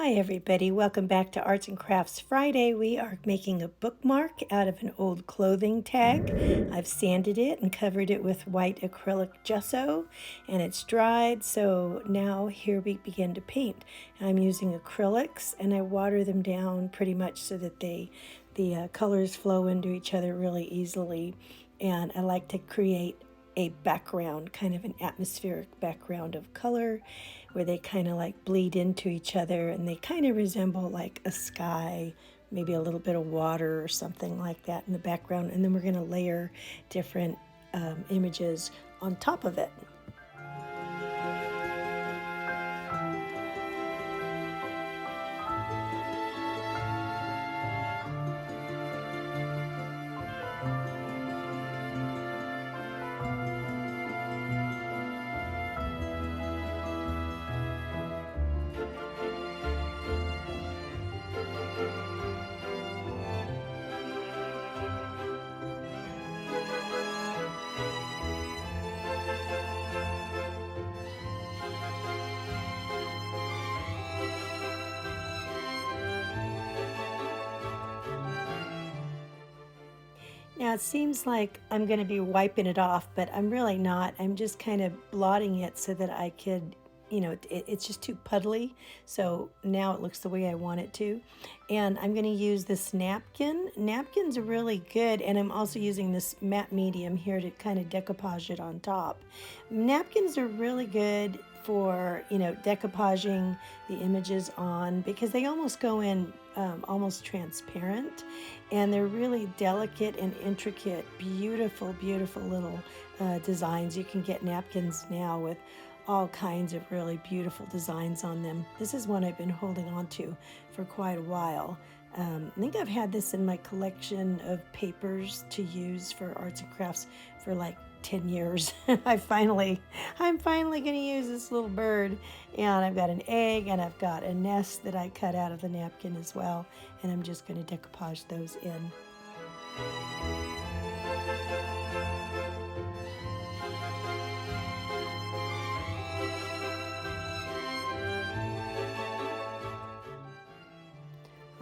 Hi everybody, welcome back to Arts and Crafts Friday. We are making a bookmark out of an old clothing tag. I've sanded it and covered it with white acrylic gesso and it's dried, so now here we begin to paint. I'm using acrylics and I water them down pretty much so that the colors flow into each other really easily, and I like to create a background, kind of an atmospheric background of color where they kind of like bleed into each other and they kind of resemble like a sky, maybe a little bit of water or something like that in the background. And then we're going to layer different images on top of it. Now it seems like I'm going to be wiping it off, but I'm really not. I'm just kind of blotting it so that I could, it's just too puddly. So now it looks the way I want it to. And I'm going to use this napkin. Napkins are really good, and I'm also using this matte medium here to kind of decoupage it on top. Napkins are really good for, decoupaging the images on, because they almost go in almost transparent, and they're really delicate and intricate, beautiful, beautiful little designs. You can get napkins now with all kinds of really beautiful designs on them. This is one I've been holding on to for quite a while. I think I've had this in my collection of papers to use for arts and crafts for like 10 years. I'm finally going to use this little bird, and I've got an egg and I've got a nest that I cut out of the napkin as well, and I'm just going to decoupage those in.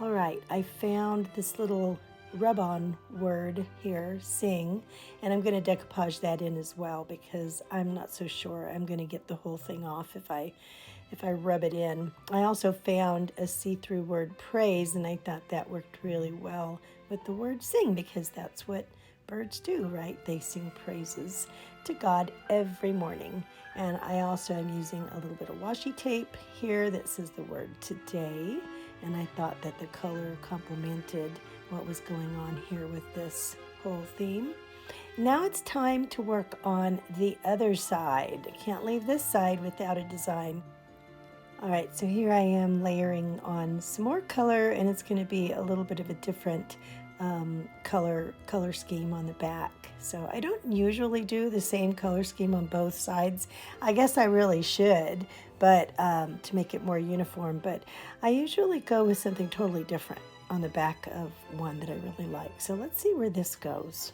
All right, I found this little rub-on word here, sing, and I'm going to decoupage that in as well, because I'm not so sure I'm going to get the whole thing off if I rub it in. I also found a see-through word, praise, and I thought that worked really well with the word sing, because that's what birds do, right? They sing praises to God every morning. And I also am using a little bit of washi tape here that says the word today, and I thought that the color complemented what was going on here with this whole theme. Now it's time to work on the other side. I can't leave this side without a design. All right, so here I am layering on some more color, and it's going to be a little bit of a different color scheme on the back. So I don't usually do the same color scheme on both sides. I guess I really should, but to make it more uniform. But I usually go with something totally different on the back of one that I really like. So let's see where this goes.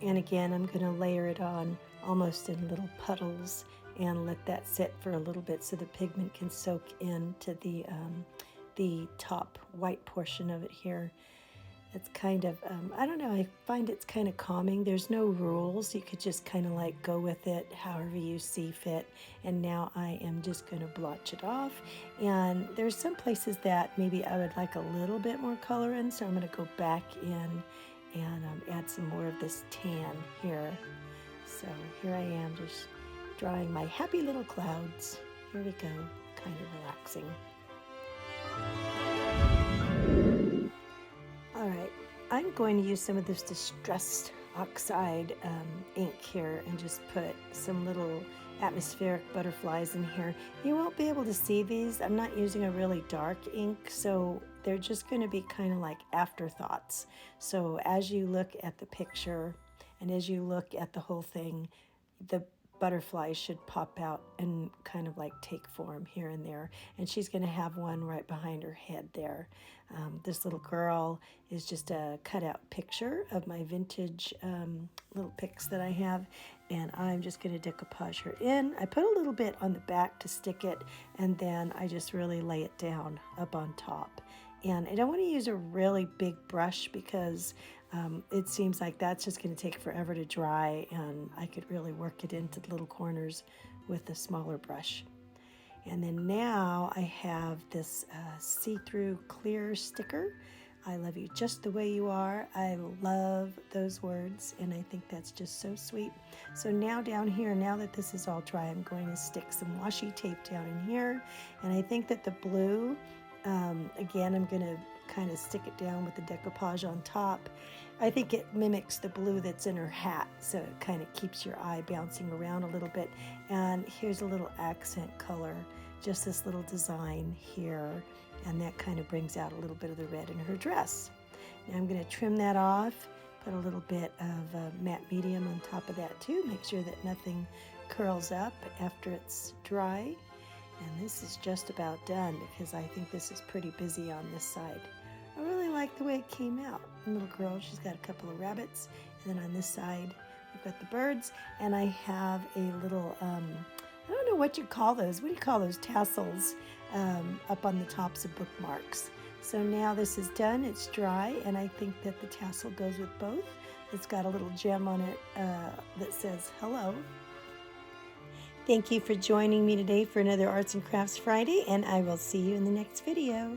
And again, I'm going to layer it on almost in little puddles and let that sit for a little bit so the pigment can soak into the top white portion of it here. It's kind of, I don't know, I find it's kind of calming. There's no rules. You could just kind of like go with it however you see fit. And now I am just going to blotch it off. And there's some places that maybe I would like a little bit more color in, so I'm going to go back in and add some more of this tan here. So here I am just drawing my happy little clouds. Here we go, kind of relaxing. All right, I'm going to use some of this distressed oxide ink here and just put some little atmospheric butterflies in here. You won't be able to see these. I'm not using a really dark ink, so they're just going to be kind of like afterthoughts. So as you look at the picture and as you look at the whole thing, the butterflies should pop out and kind of like take form here and there. And she's going to have one right behind her head there. This little girl is just a cutout picture of my vintage little pics that I have. And I'm just going to decoupage her in. I put a little bit on the back to stick it, and then I just really lay it down up on top. And I don't want to use a really big brush because it seems like that's just going to take forever to dry, and I could really work it into the little corners with a smaller brush. And then now I have this see-through clear sticker. I love you just the way you are. I love those words, and I think that's just so sweet. So now down here, now that this is all dry, I'm going to stick some washi tape down in here. And I think that the blue, again, I'm going to kind of stick it down with the decoupage on top. I think it mimics the blue that's in her hat, so it kind of keeps your eye bouncing around a little bit. And here's a little accent color, just this little design here, and that kind of brings out a little bit of the red in her dress. Now I'm going to trim that off, put a little bit of matte medium on top of that too, make sure that nothing curls up after it's dry. And this is just about done because I think this is pretty busy on this side. I really like the way it came out. The little girl, she's got a couple of rabbits, and then on this side we've got the birds, and I have a little, I don't know what you call those. What do you call those tassels up on the tops of bookmarks? So now this is done, it's dry, and I think that the tassel goes with both. It's got a little gem on it that says hello. Thank you for joining me today for another Arts and Crafts Friday, and I will see you in the next video.